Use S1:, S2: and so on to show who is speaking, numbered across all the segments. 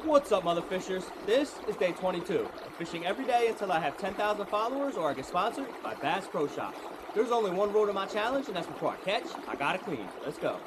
S1: What's up, mother fishers? This is day 22 of fishing every day until I have 10,000 followers or I get sponsored by Bass Pro Shops. There's only one rule to my challenge, and that's before I catch, I gotta clean. Let's go.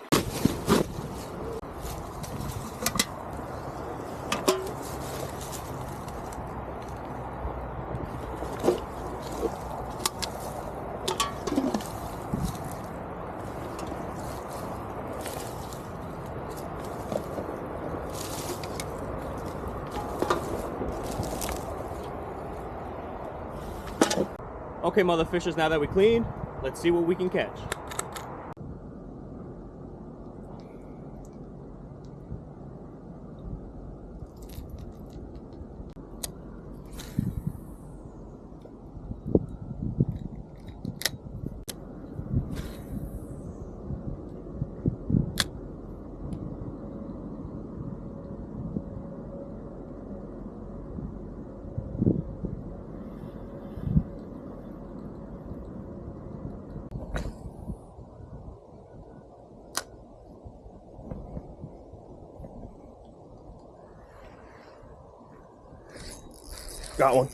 S1: Okay, mother fishers, now that we cleaned, let's see what we can catch. Got one.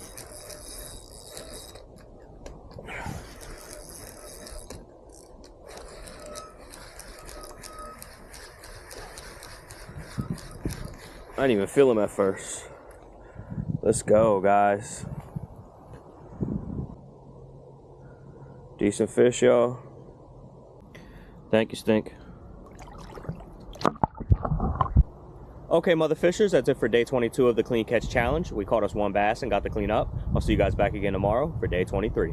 S1: I didn't even feel him at first. Let's go, guys. Decent fish, y'all. Thank you, Stink. Okay, mother fishers, that's it for day 22 of the Clean Catch Challenge. We caught us one bass and got the clean up. I'll see you guys back again tomorrow for day 23.